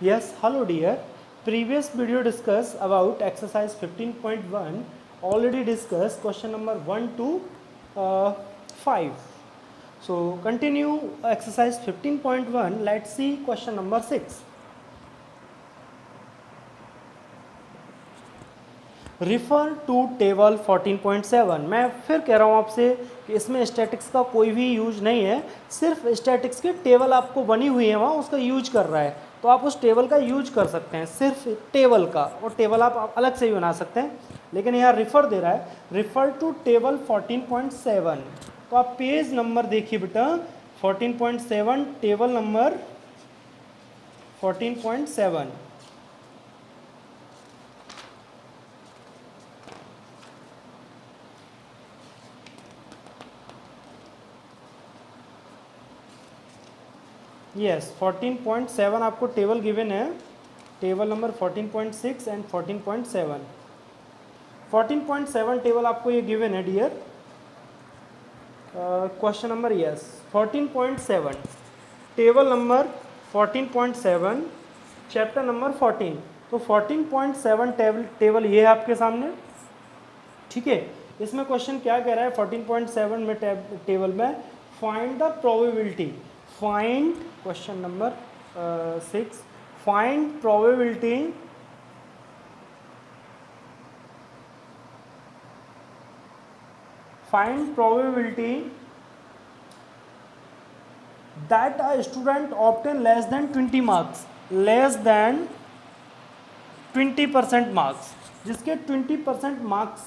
Yes, hello dear. Previous video discussed about exercise 15.1. Already discussed question number 1 to 5. So continue exercise 15.1. Let's see question number 6. Refer to table 14.7। मैं फिर कह रहा हूँ आपसे कि इसमें स्टैटिक्स का कोई भी यूज नहीं है, सिर्फ स्टैटिक्स की टेबल आपको बनी हुई है वहाँ उसका यूज कर रहा है, तो आप उस टेबल का यूज कर सकते हैं, सिर्फ टेबल का। और टेबल आप अलग से भी बना सकते हैं, लेकिन यहाँ रिफ़र दे रहा है, रिफ़र टू टेबल 14.7। तो आप पेज नंबर देखिए बेटा, 14.7 टेबल नंबर 14.7। यस 14.7 आपको टेबल गिवन है, टेबल नंबर 14.6 एंड 14.7। 14.7 टेबल आपको ये गिवन है dear. Question number yes 14.7 table number 14.7 chapter number 14। तो 14.7 टेबल ये है आपके सामने, ठीक है। इसमें क्वेश्चन क्या कह रहा है 14.7 में टेबल में, find the probability, find question number 6, find probability that a student obtain less than 20 marks, less than 20% marks, जिसके 20% मार्क्स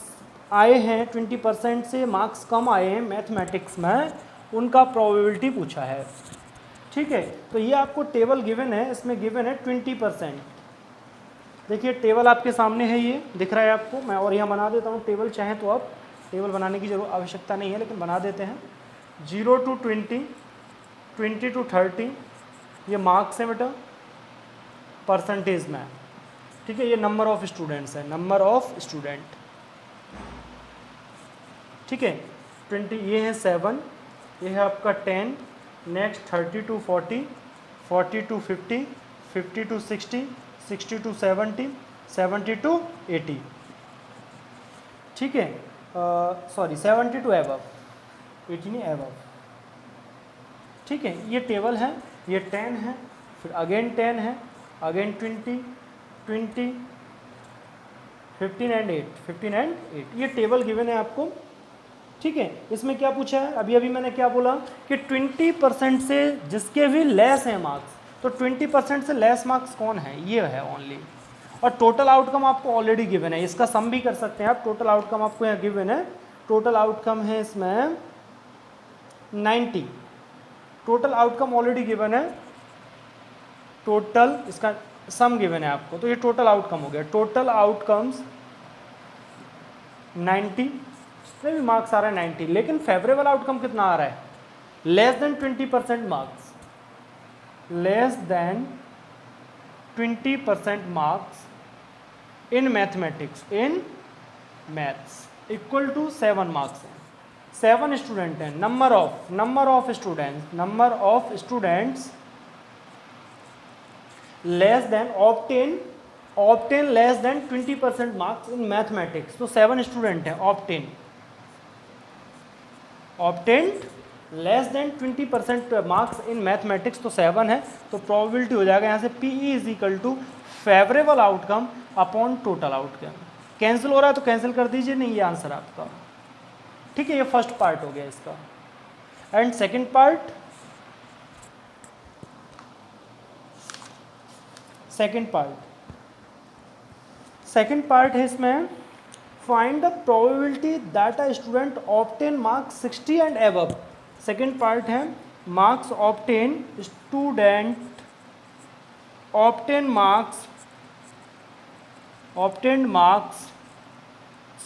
आए हैं, 20% से मार्क्स कम आए हैं मैथमेटिक्स में, उनका प्रोबेबिलिटी पूछा है, ठीक है। तो ये आपको टेबल गिवन है, इसमें गिवन है 20%। देखिए टेबल आपके सामने है, ये दिख रहा है आपको, मैं और यहाँ बना देता हूँ टेबल, चाहे तो आप टेबल बनाने की जरूर आवश्यकता नहीं है, लेकिन बना देते हैं। 0 to 20, 20 to 30 ये मार्क्स है बेटा परसेंटेज में, ठीक है। ये नंबर ऑफ स्टूडेंट्स है, नंबर ऑफ स्टूडेंट, ठीक है। 20 ये है 7, ये है आपका 10, next 30 to 40, 40 to 50, 50 to 60, 60 to 70, 70 to 80, ठीक है। सॉरी 70 to एबव, 80 नहीं एबव, ठीक है। ये टेबल है, ये 10 है, फिर अगेन 10 है, अगेन 20, 20, 15 एंड 8, 15 एंड 8, ये टेबल गिवन है आपको, ठीक है। इसमें क्या पूछा है, अभी अभी मैंने क्या बोला कि 20% से जिसके भी लेस हैं मार्क्स, तो 20% से लेस मार्क्स कौन है, ये है ओनली। और टोटल आउटकम आपको ऑलरेडी गिवन है, इसका सम भी कर सकते हैं आप। टोटल आउटकम आपको यहाँ गिवन है, टोटल आउटकम है इसमें 90, टोटल आउटकम ऑलरेडी गिवन है, टोटल इसका सम गिवन है आपको, तो ये टोटल आउटकम हो गया। टोटल आउटकम्स 90, इसमें भी मार्क्स आ रहा है 90, लेकिन फेवरेबल आउटकम कितना आ रहा है, less than 20% marks, less than 20% marks in mathematics, in maths, equal to 7 marks हैं, 7 स्टूडेंट हैं। Number of students less than obtain less than 20% marks in mathematics, तो 7 स्टूडेंट हैं। Obtained less than 20% marks in mathematics, तो 7 है, तो probability हो जाएगा यहाँ से PE is equal to favourable outcome upon total outcome. Cancel हो रहा है तो कैंसिल कर दीजिए, नहीं ये आंसर आपका, ठीक है। ये फर्स्ट पार्ट हो गया इसका। एंड सेकंड पार्ट है इसमें, find the probability that a student obtain marks 60 and above. Second part है marks obtain, student obtain marks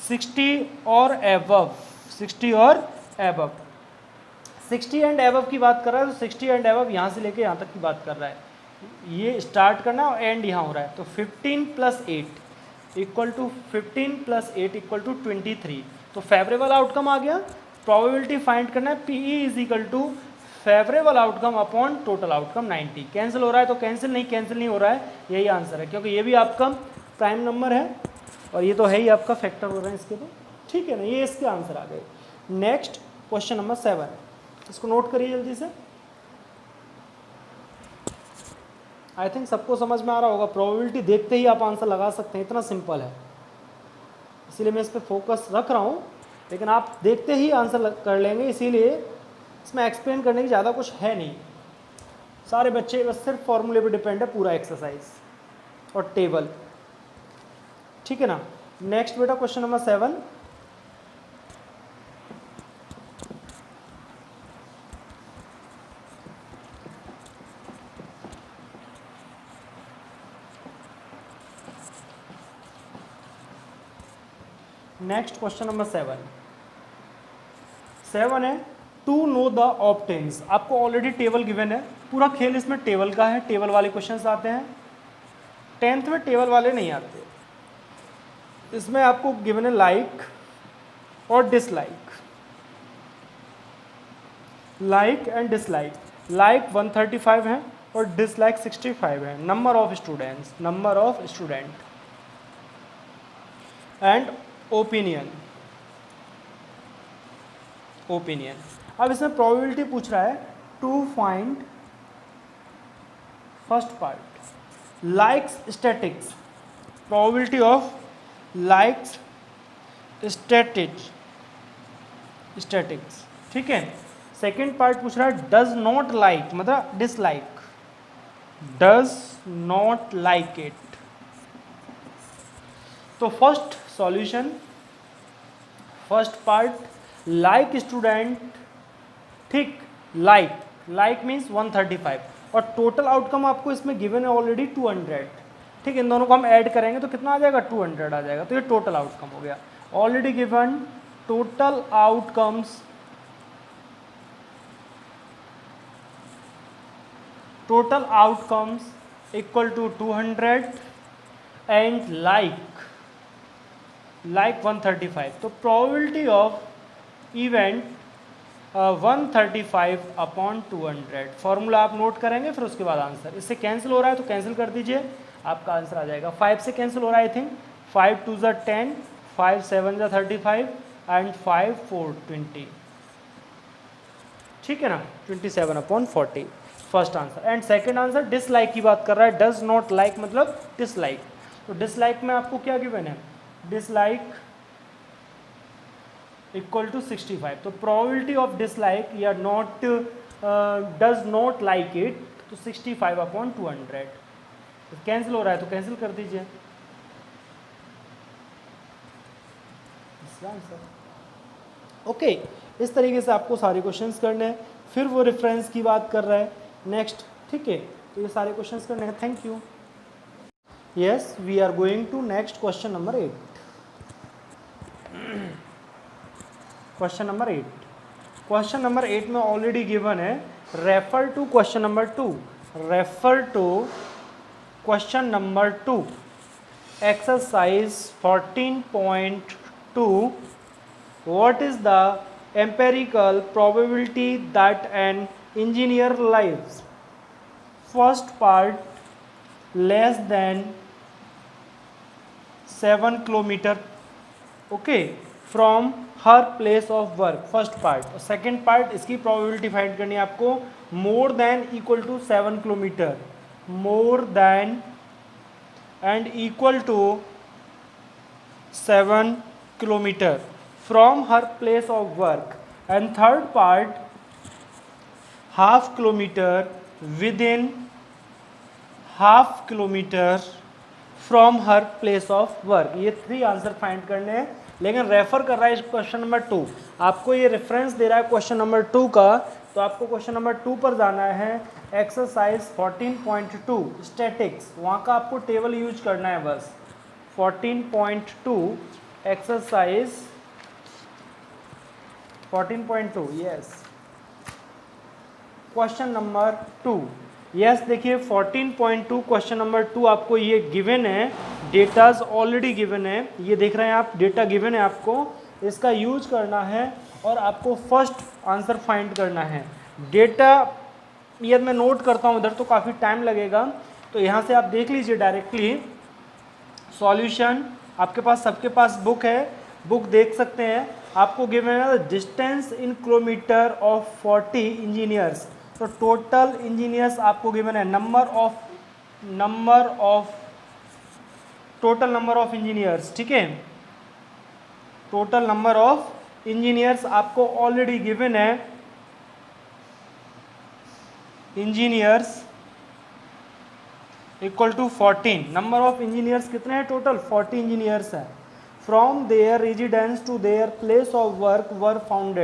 60 और एबव, 60 और एबव, 60 एंड एबव की बात कर रहा है, तो 60 एंड एबव यहाँ से लेके यहाँ तक की बात कर रहा है, ये स्टार्ट करना है और एंड यहाँ हो रहा है। तो 15 + 8 इक्वल टू 15 + 8 इक्वल टू 23, तो फेवरेबल आउटकम आ गया। प्रोबेबिलिटी फाइंड करना है, PE is equal to favourable outcome upon total outcome 90। Cancel हो रहा है तो कैंसिल नहीं हो रहा है, यही आंसर है, क्योंकि ये भी आपका प्राइम नंबर है और ये तो है ही आपका फैक्टर हो रहा है इसके, तो ठीक है ना, ये इसके आंसर आ गए। नेक्स्ट क्वेश्चन नंबर 7, इसको नोट करिए जल्दी से। आई थिंक सबको समझ में आ रहा होगा, प्रोबेबिलिटी देखते ही आप आंसर लगा सकते हैं, इतना सिंपल है, इसीलिए मैं इस पर फोकस रख रहा हूँ, लेकिन आप देखते ही आंसर कर लेंगे, इसीलिए इसमें एक्सप्लेन करने की ज़्यादा कुछ है नहीं। सारे बच्चे बस सिर्फ फॉर्मूले पे डिपेंड है, पूरा एक्सरसाइज और टेबल, ठीक है ना। नेक्स्ट बेटा question number 7, next question number 7 है टू नो द ऑप्टेंस। आपको ऑलरेडी टेबल गिवन है, पूरा खेल इसमें टेबल का है, टेबल वाले क्वेश्चंस आते हैं। 10th में टेबल वाले नहीं आते, इसमें आपको गिवन है लाइक और dislike, like and dislike. Like 135 है और डिसलाइक 65 है। Number of students, number of student and opinion, opinion. अब इसमें प्रोबेबिलिटी पूछ रहा है to find first part likes statics, probability of likes statics, ठीक है। सेकेंड पार्ट पूछ रहा है डज नॉट लाइक, मतलब dislike, does not like it. तो first solution, first part like student, ठीक, लाइक मीन्स 135 और टोटल आउटकम आपको इसमें गिवन है ऑलरेडी 200, ठीक, इन दोनों को हम ऐड करेंगे तो कितना आ जाएगा, 200 आ जाएगा। तो ये टोटल आउटकम हो गया, already given total outcomes, total outcomes equal to 200 and like 135। तो probability of event 135 upon 200। Formula आप नोट करेंगे फिर उसके बाद आंसर। इससे कैंसिल हो रहा है तो कैंसिल कर दीजिए, आपका आंसर आ जाएगा। 5 से कैंसिल हो रहा है आई थिंक, 5 2 ज़ा 10, 5 7 ज़ा 35 एंड 5 4 20, ठीक है ना, 27 upon 40 first answer. And second answer dislike की बात कर रहा है, डज नॉट लाइक मतलब डिसलाइक। तो डिसलाइक में आपको क्या गिवन है, डिसलाइक इक्वल टू 65। तो प्रोबेबिलिटी ऑफ डिसलाइक या not does not like it, तो 65 अपॉन 200। तो कैंसिल हो रहा है तो कैंसिल कर दीजिए, ओके। इस तरीके से आपको सारे क्वेश्चंस करने हैं। फिर वो रेफरेंस की बात कर रहा है नेक्स्ट, ठीक है, तो ये सारे क्वेश्चंस करने हैं। Thank you. Yes, we are going to next question number 8। Question number 8, question number 8 में ऑलरेडी गिवन है refer to question number 2, refer to question number 2, exercise 14.2। What is the empirical probability that an engineer lives, first part less than 7 kilometer, okay, from her place of work, first part। second part इसकी probability find करनी है आपको, more than equal to 7 kilometer, more than and equal to 7 kilometer from her place of work। and third part half kilometer within half kilometer from her place of work। ये 3 answer find करने हैं, लेकिन refer कर रहा है इस question number 2। आपको ये रेफरेंस दे रहा है क्वेश्चन नंबर 2 का, तो आपको क्वेश्चन नंबर 2 पर जाना है, एक्सरसाइज 14.2 स्टैटिक्स, वहाँ का आपको टेबल यूज करना है बस। 14.2 exercise 14.2, yes, question number 2। Yes, देखिए 14.2 क्वेश्चन नंबर 2 आपको ये गिवन है, डेटाज ऑलरेडी गिवन है, ये देख रहे हैं आप, डेटा गिवन है आपको, इसका यूज करना है और आपको फर्स्ट आंसर फाइंड करना है। डेटा ये मैं नोट करता हूँ, इधर तो काफ़ी टाइम लगेगा, तो यहाँ से आप देख लीजिए डायरेक्टली सॉल्यूशन। आपके पास सबके पास बुक है, बुक देख सकते हैं। आपको गिवन है distance in kilometre of 40 engineers, तो टोटल इंजीनियर्स आपको गिवन है, टोटल नंबर ऑफ इंजीनियर्स, ठीक है, टोटल नंबर ऑफ इंजीनियर्स आपको ऑलरेडी गिवन है, engineers equal to 14। Number of engineers कितने हैं टोटल? 40 इंजीनियर्स हैं। From their residence to their place of work were found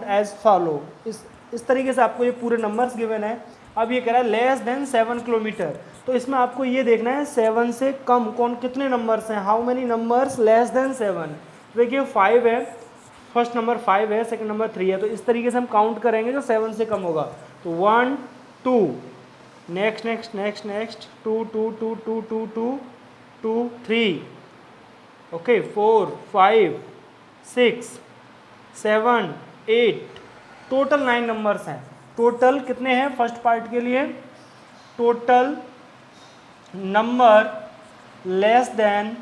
as follow. इस तरीके से आपको ये पूरे नंबर्स गिवन है। अब ये कह रहा है लेस देन 7 किलोमीटर, तो इसमें आपको ये देखना है 7 से कम कौन कितने नंबर्स हैं, how many numbers less than 7। देखिए 5 है, फर्स्ट नंबर 5 है, सेकंड नंबर 3 है, तो इस तरीके से हम काउंट करेंगे जो 7 से कम होगा। तो 1 2 next next next next 2 2 2 2 2 2 2 3 okay 4 5 6 7 8 total 9 numbers हैं। टोटल कितने हैं फर्स्ट पार्ट के लिए? Total number less than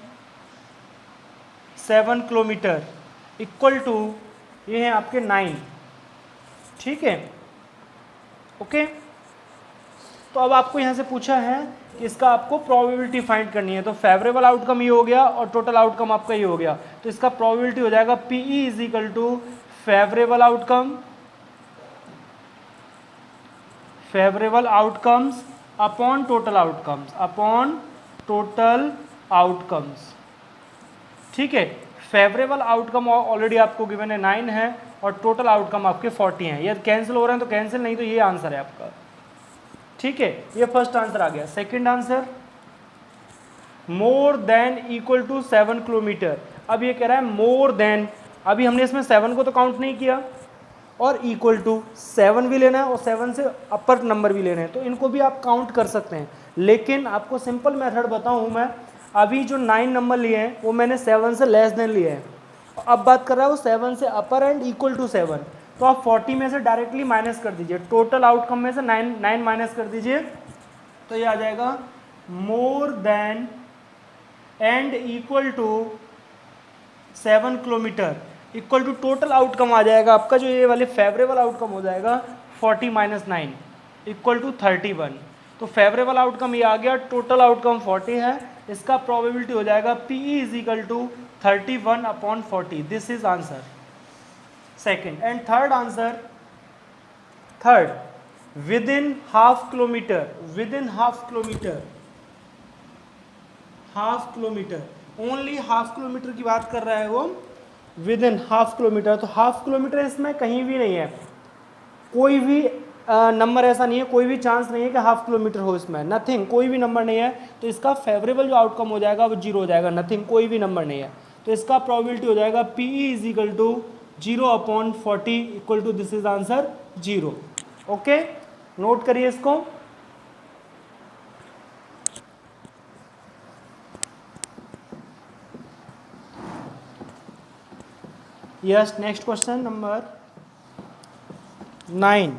7 kilometre equal to ये हैं आपके 9, ठीक है, ओके। तो अब आपको यहाँ से पूछा है कि इसका आपको प्रोबेबिलिटी फाइंड करनी है, तो फेवरेबल आउटकम ये हो गया और टोटल आउटकम आपका ये हो गया, तो इसका प्रोबेबिलिटी हो जाएगा PE is equal to favourable outcomes upon total outcomes, ठीक है। फेवरेबल आउटकम ऑलरेडी आपको गिवन है 9 है और टोटल आउटकम आपके 40 हैं। ये कैंसिल हो रहे हैं तो कैंसिल, नहीं तो ये आंसर है आपका, ठीक है। ये फर्स्ट आंसर आ गया। Second answer more than equal to 7 kilometre. अब ये कह रहा है मोर देन, अभी हमने इसमें 7 को तो काउंट नहीं किया, और इक्वल टू 7 भी लेना है और 7 से अपर नंबर भी लेने हैं, तो इनको भी आप काउंट कर सकते हैं। लेकिन आपको सिंपल मेथड बताऊं मैं, अभी जो 9 नंबर लिए हैं वो मैंने 7 से लेस देन लिए हैं, अब बात कर रहा है वो 7 से अपर एंड इक्वल टू 7, तो आप 40 में से डायरेक्टली माइनस कर दीजिए, टोटल आउटकम में से 9 माइनस कर दीजिए, तो ये आ जाएगा more than and equal to 7 kilometre equal to total outcome आ जाएगा आपका, जो ये वाले फेवरेबल आउटकम हो जाएगा 40 माइनस 9 इक्वल टू 31। तो फेवरेबल आउटकम ये आ गया, टोटल आउटकम 40 है, इसका प्रोबेबिलिटी हो जाएगा PE is equal to 31 upon 40। This is answer second. And third answer, third within half kilometre only half kilometre की बात कर रहा है वो, विद इन हाफ किलोमीटर। तो हाफ किलोमीटर इसमें कहीं भी नहीं है, कोई भी नंबर ऐसा नहीं है, कोई भी चांस नहीं है कि हाफ किलोमीटर हो इसमें, नथिंग, कोई भी नंबर नहीं है, तो इसका फेवरेबल जो आउटकम हो जाएगा वो 0 हो जाएगा, नथिंग, कोई भी नंबर नहीं है, तो इसका प्रोबेबिलिटी हो जाएगा PE is equal to 0 upon 40 equal to this is answer 0। Okay, note करिए इसको। Yes, next question number 9।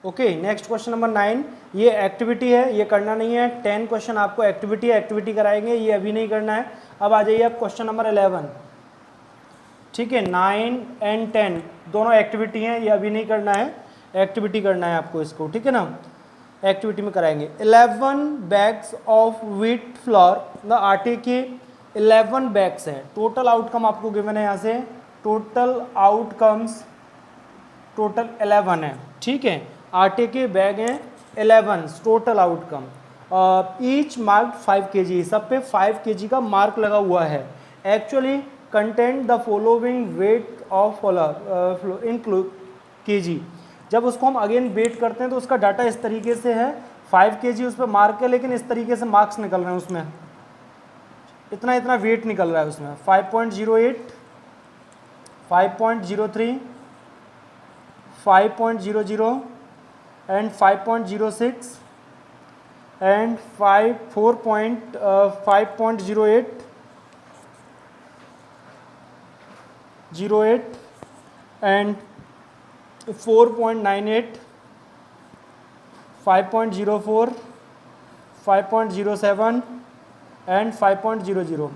Okay, next question number 9, ये एक्टिविटी है, ये करना नहीं है। 10 क्वेश्चन आपको एक्टिविटी कराएंगे, ये अभी नहीं करना है। अब आ जाइए आप क्वेश्चन नंबर 11, ठीक है। 9 एंड 10 दोनों एक्टिविटी हैं, ये अभी नहीं करना है, एक्टिविटी करना है आपको इसको, ठीक है ना, एक्टिविटी में कराएंगे। 11 bags of wheat flour, the आटे के 11 बैग्स हैं, टोटल आउटकम आपको गिवन है यहाँ से, टोटल आउटकम्स टोटल 11 है, ठीक है। आटे के बैग हैं 11, total outcome, each mark 5 kg, सब पे 5 kg का मार्क लगा हुआ है। Actually content the following weight of in kg। जब उसको हम अगेन वेट करते हैं तो उसका डाटा इस तरीके से है, 5 kg उस पर मार्क है, लेकिन इस तरीके से मार्क्स निकल रहे हैं उसमें, इतना इतना वेट निकल रहा है उसमें, 5.08, 5.03, 5.00 एंड 5.06 एंड 5.08 08 and 4.98, 5.04, 5.07 एंड 5.00।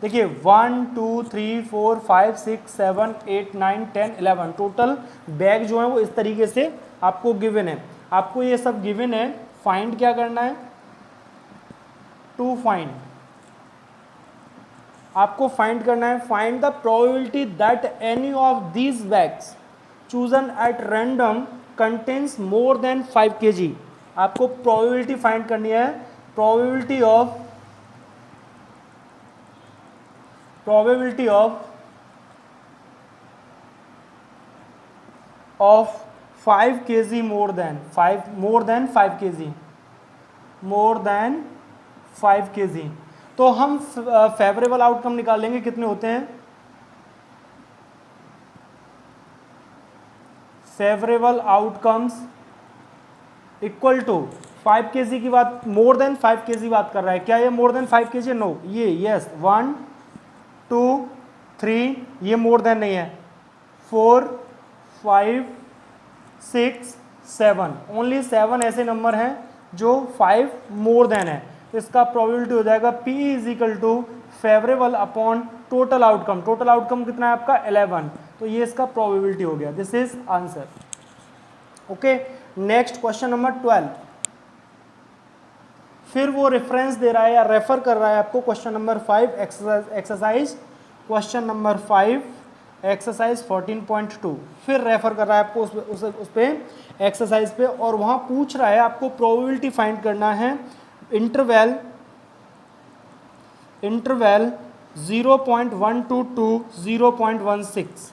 देखिए 1 2 3 4 5 6 7 8 9 10 11 टोटल बैग जो है वो इस तरीके से आपको गिवन है। आपको ये सब गिवन है, फाइंड क्या करना है, टू फाइंड, आपको फाइंड करना है, find the probability that any of these bags chosen at random contains more than 5 kg। आपको प्रोबेबिलिटी फाइंड करनी है, probability of 5 kg more than 5 kg, more than 5 kg। तो हम फेवरेबल आउटकम निकालेंगे, कितने होते हैं, favourable outcomes equal to 5 kg की बात, मोर देन 5 kg बात कर रहा है, क्या ये मोर देन 5 kg? नो, ये यस 1 2 3, ये मोर देन नहीं है, 4 5 6 7, ओनली 7 ऐसे नंबर हैं जो 5 मोर देन है। तो इसका प्रोबेबिलिटी हो जाएगा P is equal to favourable upon total outcome. Total outcome कितना है आपका 11, तो ये इसका प्रोबेबिलिटी हो गया। This is answer. Okay, next question number 12। फिर वो रेफरेंस दे रहा है या रेफर कर रहा है आपको question number 5 exercise, question number 5 exercise 14.2, फिर रेफर कर रहा है आपको उस पे एक्सरसाइज पे, और वहाँ पूछ रहा है आपको प्रोबेबिलिटी फाइंड करना है interval 0.1 to 0.16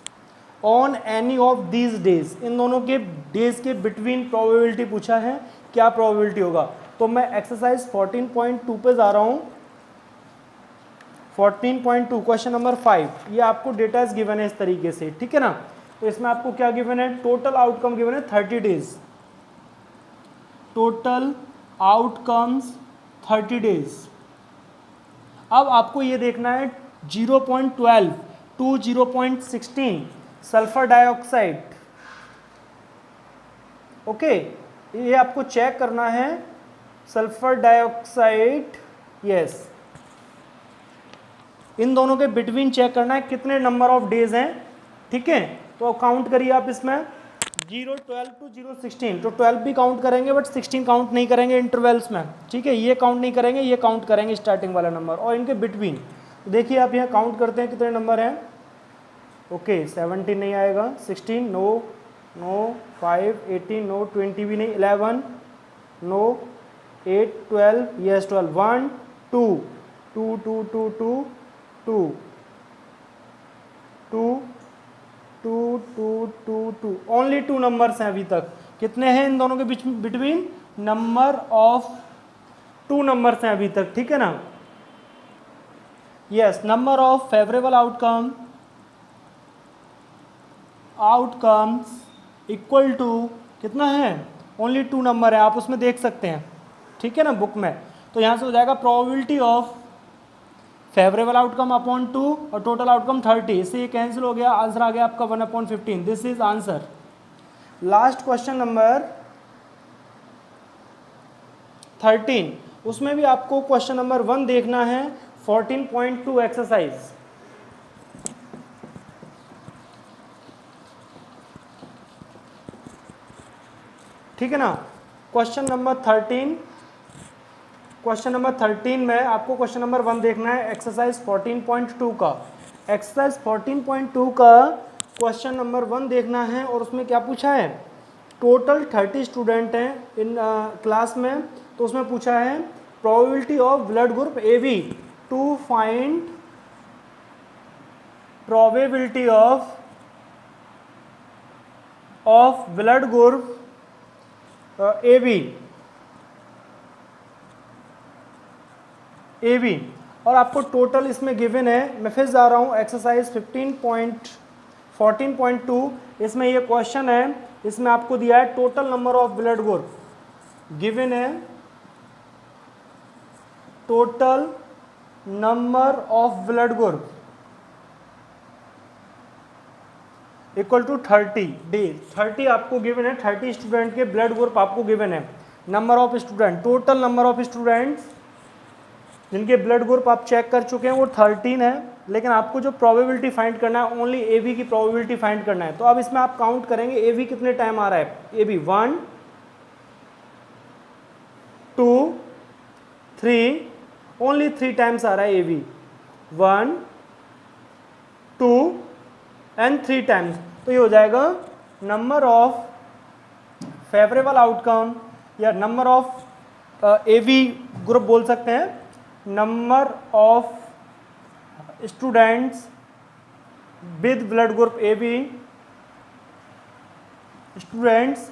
on any of these days. इन दोनों के डेज के बिटवीन प्रोबेबिलिटी पूछा है, क्या प्रोबेबिलिटी होगा। तो मैं एक्सरसाइज 14.2 पे जा रहा हूँ। 14.2 क्वेश्चन नंबर 5, ये आपको डेटाज गिवन है इस तरीके से, ठीक है ना। तो इसमें आपको क्या गिवन है, टोटल आउटकम गिवन है 30 डेज, टोटल आउटकम्स 30 डेज। अब आपको ये देखना है 0.12 टू 0.16 सल्फर डाइऑक्साइड। ओके, ये आपको चेक करना है सल्फर डाइऑक्साइड, यस, इन दोनों के बिटवीन चेक करना है कितने नंबर ऑफ डेज हैं, ठीक है। तो काउंट करिए आप इसमें 0.12 टू 0.16, तो 12 भी काउंट करेंगे बट 16 काउंट नहीं करेंगे इंटरवल्स में, ठीक है। ये काउंट नहीं करेंगे, ये काउंट करेंगे स्टार्टिंग वाला नंबर और इनके बिटवीन। तो देखिए आप यहाँ काउंट करते हैं कितने नंबर हैं। ओके, 17 नहीं आएगा, 16 नो, 5 18 नो, 20 भी नहीं, 11 नो, 8 12 यस 12, 1 2 2 2 2 2 2 2 2 2 2 2, ओनली 2 नंबर्स हैं अभी तक। कितने हैं इन दोनों के बीच बिटवीन, नंबर ऑफ 2 नंबर्स हैं अभी तक, ठीक है ना। Yes, number of favourable outcomes equal to कितना है, ओनली 2 नंबर है, आप उसमें देख सकते हैं, ठीक है ना, बुक में। तो यहाँ से हो जाएगा probability of favourable outcome upon 2 और टोटल आउटकम 30, इससे ये कैंसिल हो गया, आंसर आ गया आपका 1/15। This is answer. Last question number 13, उसमें भी आपको क्वेश्चन नंबर 1 देखना है, 14.2 एक्सरसाइज। ठीक है ना। क्वेश्चन नंबर 13 में आपको क्वेश्चन नंबर 1 देखना है, एक्सरसाइज 14.2 का। एक्सरसाइज 14.2 का क्वेश्चन नंबर 1 देखना है और उसमें क्या पूछा है, टोटल 30 स्टूडेंट हैं इन क्लास में। तो उसमें पूछा है probability of blood group AB to find probability of blood group AB और आपको टोटल इसमें गिवन है। मैं फिर जा रहा हूँ एक्सरसाइज 14.2, इसमें ये क्वेश्चन है, इसमें आपको दिया है total number of blood group, given है total number of blood group equal to 30 days. 30 आपको गिवन है, 30 स्टूडेंट के ब्लड ग्रुप आपको गिवन है। Number of student, total number of students जिनके ब्लड ग्रुप आप चेक कर चुके हैं वो 13 है, लेकिन आपको जो प्रोबेबिलिटी फाइंड करना है ओनली ए की प्रोबेबिलिटी फाइंड करना है। तो अब इसमें आप काउंट करेंगे ए कितने टाइम आ रहा है। ए 1 2 3, ओनली 3 टाइम्स आ रहा है ए 1 2 एंड 3 टाइम्स। तो ये हो जाएगा नंबर ऑफ फेवरेबल आउटकम या नंबर ऑफ एवी ग्रुप बोल सकते हैं, number of students with blood group A B, students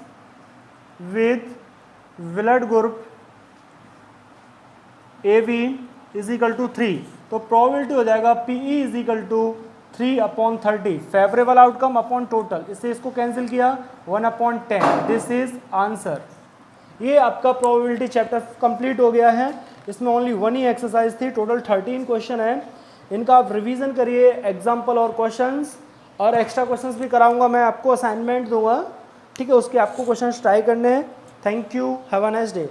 with blood group A B is equal to 3। तो प्रोबेबिलिटी हो जाएगा PE is equal to 3/30, favourable outcome upon total. इससे इसको cancel किया 1/10। This is answer. ये आपका प्रोबेबिलिटी चैप्टर कंप्लीट हो गया है। इसमें ओनली 1 ही एक्सरसाइज थी, टोटल 13 क्वेश्चन है। इनका आप रिवीजन करिए, एग्जाम्पल और क्वेश्चंस, और एक्स्ट्रा क्वेश्चंस भी कराऊंगा मैं आपको, असाइनमेंट दूंगा, ठीक है। उसके आपको क्वेश्चंस ट्राई करने हैं। Thank you, have a nice day.